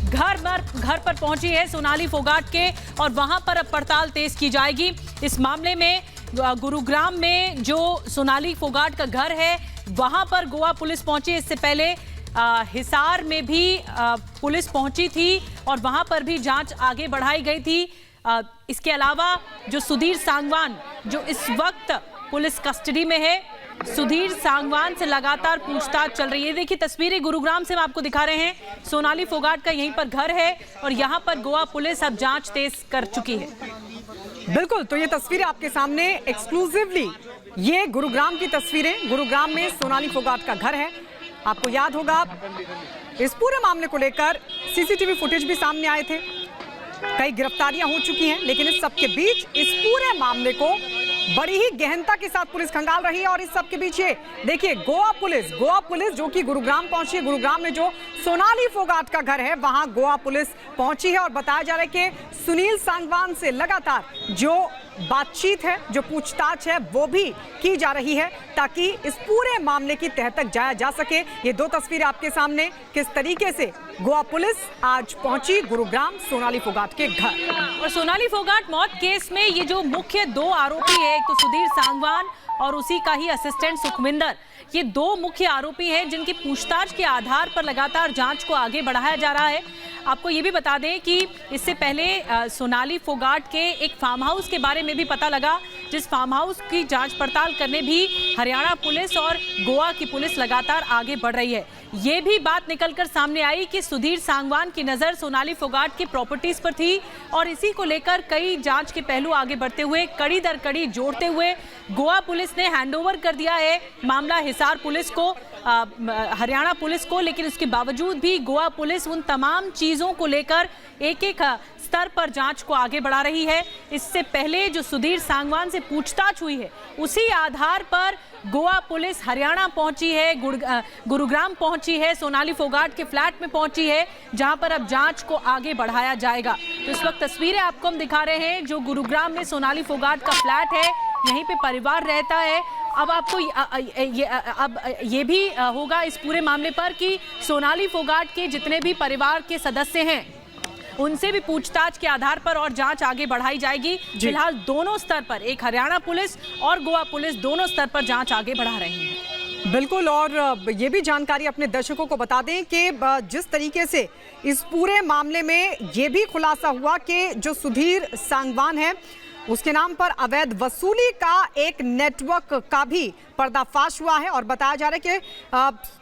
घर पर पहुंची है सोनाली फोगाट के और वहां पर अब पड़ताल तेज की जाएगी। इस मामले में गुरुग्राम में जो सोनाली फोगाट का घर है वहां पर गोवा पुलिस पहुंची। इससे पहले हिसार में भी पुलिस पहुंची थी और वहां पर भी जांच आगे बढ़ाई गई थी। इसके अलावा जो सुधीर सांगवान जो इस वक्त पुलिस कस्टडी में है, सुधीर सांगवान से लगातार पूछताछ चल रही है। देखिए तस्वीरें गुरुग्राम से हम आपको दिखा रहे हैं। सोनाली फोगाट का यहीं पर घर है और यहां पर गोवा पुलिस अब जांच तेज कर चुकी है। बिल्कुल, तो ये तस्वीरें आपके सामने एक्सक्लूसिवली ये गुरुग्राम की तस्वीरें। गुरुग्राम में सोनाली फोगाट का घर है। आपको याद होगा इस पूरे मामले को लेकर सीसीटीवी फुटेज भी सामने आए थे, कई गिरफ्तारियां हो चुकी हैं, लेकिन इस सबके बीच इस पूरे मामले को बड़ी ही गहनता के साथ पुलिस खंगाल रही है। और इस सब के पीछे देखिए गोवा पुलिस जो कि गुरुग्राम पहुंची है। गुरुग्राम में जो सोनाली फोगाट का घर है वहां गोवा पुलिस पहुंची है और बताया जा रहा है कि सुनील सांगवान से लगातार जो बातचीत है, जो पूछताछ है वो भी की जा रही है ताकि इस पूरे मामले की तह तक जाया जा सके। ये दो तस्वीरें आपके सामने किस तरीके से गोवा पुलिस आज पहुंची गुरुग्राम सोनाली फोगाट के घर। और सोनाली फोगाट मौत केस में ये जो मुख्य दो आरोपी है, एक तो सुधीर सांगवान और उसी का ही असिस्टेंट सुखविंदर, ये दो मुख्य आरोपी हैं जिनकी पूछताछ के आधार पर लगातार जांच को आगे बढ़ाया जा रहा है। आपको ये भी बता दें कि इससे पहले सोनाली फोगाट के एक फार्म हाउस के बारे में भी पता लगा, जिस फार्म हाउस की जांच पड़ताल करने भी हरियाणा पुलिस और गोवा की पुलिस लगातार आगे बढ़ रही है। ये भी बात निकलकर सामने आई कि सुधीर सांगवान की नज़र सोनाली फोगाट की प्रॉपर्टीज पर थी और इसी को लेकर कई जांच के पहलू आगे बढ़ते हुए कड़ी दर कड़ी जोड़ते हुए गोवा पुलिस ने हैंडओवर कर दिया है मामला हिसार पुलिस को, हरियाणा पुलिस को। लेकिन उसके बावजूद भी गोवा पुलिस उन तमाम चीज़ों को लेकर एक एक स्तर पर जांच को आगे बढ़ा रही है। इससे पहले जो सुधीर सांगवान से पूछताछ हुई है उसी आधार पर गोवा पुलिस हरियाणा पहुंची है, गुरुग्राम पहुंची है, सोनाली फोगाट के फ्लैट में पहुंची है जहां पर अब जांच को आगे बढ़ाया जाएगा। तो इस वक्त तस्वीरें आपको हम दिखा रहे हैं जो गुरुग्राम में सोनाली फोगाट का फ्लैट है, यहीं पे परिवार रहता है। अब आपको ये भी होगा इस पूरे मामले पर कि सोनाली फोगाट के जितने भी परिवार के सदस्य हैं उनसे भी पूछताछ के आधार पर और जांच आगे बढ़ाई जाएगी। फिलहाल दोनों स्तर पर, एक हरियाणा पुलिस और गोवा पुलिस दोनों स्तर पर जांच आगे बढ़ा रही है। बिल्कुल, और ये भी जानकारी अपने दर्शकों को बता दें कि जिस तरीके से इस पूरे मामले में ये भी खुलासा हुआ कि जो सुधीर सांगवान है उसके नाम पर अवैध वसूली का एक नेटवर्क का भी पर्दाफाश हुआ है और बताया जा रहा है कि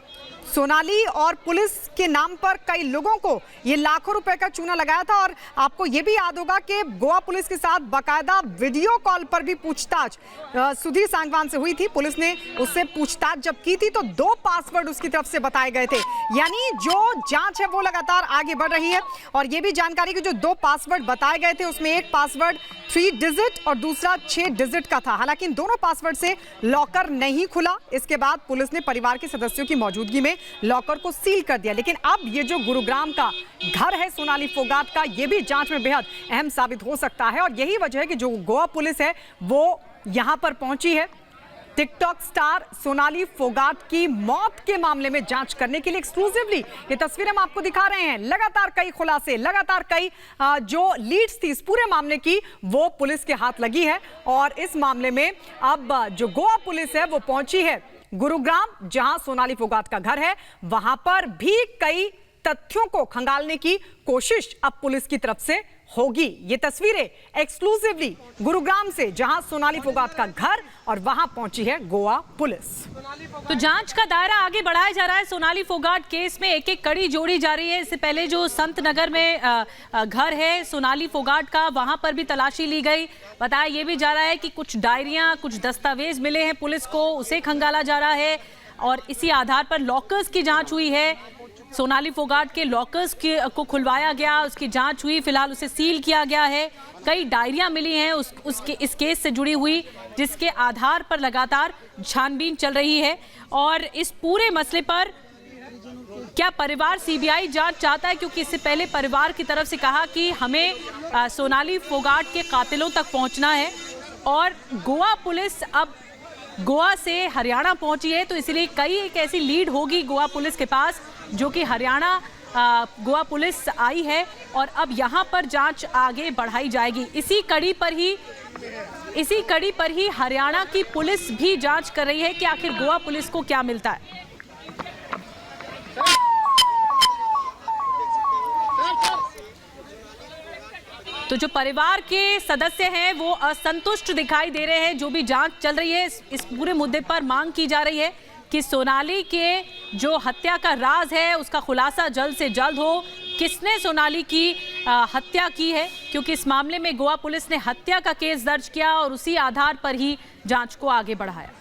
सोनाली और पुलिस के नाम पर कई लोगों को ये लाखों रुपए का चूना लगाया था। और आपको ये भी याद होगा कि गोवा पुलिस के साथ बाकायदा वीडियो कॉल पर भी पूछताछ सुधीर सांगवान से हुई थी। पुलिस ने उससे पूछताछ जब की थी तो 2 पासवर्ड उसकी तरफ से बताए गए थे। यानी जो जांच है वो लगातार आगे बढ़ रही है। और ये भी जानकारी कि जो 2 पासवर्ड बताए गए थे उसमें एक पासवर्ड 3 डिजिट और दूसरा 6 डिजिट का था। हालांकि इन दोनों पासवर्ड से लॉकर नहीं खुला। इसके बाद पुलिस ने परिवार के सदस्यों की मौजूदगी में लॉकर को सील कर दिया। लेकिन अब ये जो गुरुग्राम का घर है सोनाली फोगाट का, ये भी जांच में बेहद अहम साबित हो सकता है। और यही वजह है कि जो गोवा पुलिस है वो यहां पर पहुंची है टिकटॉक स्टार सोनाली फोगाट की मौत के मामले में जांच करने के लिए। एक्सक्लूसिवली ये तस्वीरें हम आपको दिखा रहे हैं। लगातार कई खुलासे, लगातार कई जो लीड्स थी इस पूरे मामले की वो पुलिस के हाथ लगी है। और इस मामले में अब जो गोवा पुलिस है वो पहुंची है गुरुग्राम, जहां सोनाली फोगाट का घर है। वहां पर भी कई तथ्यों को खंगालने की कोशिश अब पुलिस की तरफ से होगी। ये तस्वीरें एक्सक्लूसिवली गुरुग्राम से, जहां सोनाली फोगाट का घर और वहां पहुंची है गोवा पुलिस। तो जांच का दायरा आगे बढ़ाया जा रहा है। सोनाली फोगाट केस में एक एक कड़ी जोड़ी जा रही है। इससे पहले जो संत नगर में घर है सोनाली फोगाट का, वहां पर भी तलाशी ली गई। बताया ये भी जा रहा है कि कुछ डायरियां, कुछ दस्तावेज मिले हैं पुलिस को, उसे खंगाला जा रहा है। और इसी आधार पर लॉकर्स की जांच हुई है। सोनाली फोगाट के लॉकर्स को खुलवाया गया, उसकी जांच हुई, फिलहाल उसे सील किया गया है। कई डायरियां मिली हैं उसके इस केस से जुड़ी हुई, जिसके आधार पर लगातार छानबीन चल रही है। और इस पूरे मसले पर क्या परिवार सीबीआई जांच चाहता है, क्योंकि इससे पहले परिवार की तरफ से कहा कि हमें सोनाली फोगाट के कातिलों तक पहुंचना है। और गोवा पुलिस अब गोवा से हरियाणा पहुंची है, तो इसलिए कई एक ऐसी लीड होगी गोवा पुलिस के पास जो कि हरियाणा गोवा पुलिस आई है और अब यहां पर जांच आगे बढ़ाई जाएगी। इसी कड़ी पर ही हरियाणा की पुलिस भी जांच कर रही है कि आखिर गोवा पुलिस को क्या मिलता है। तो जो परिवार के सदस्य हैं वो असंतुष्ट दिखाई दे रहे हैं। जो भी जांच चल रही है इस पूरे मुद्दे पर मांग की जा रही है कि सोनाली के जो हत्या का राज है उसका खुलासा जल्द से जल्द हो। किसने सोनाली की हत्या की है, क्योंकि इस मामले में गोवा पुलिस ने हत्या का केस दर्ज किया और उसी आधार पर ही जांच को आगे बढ़ाया।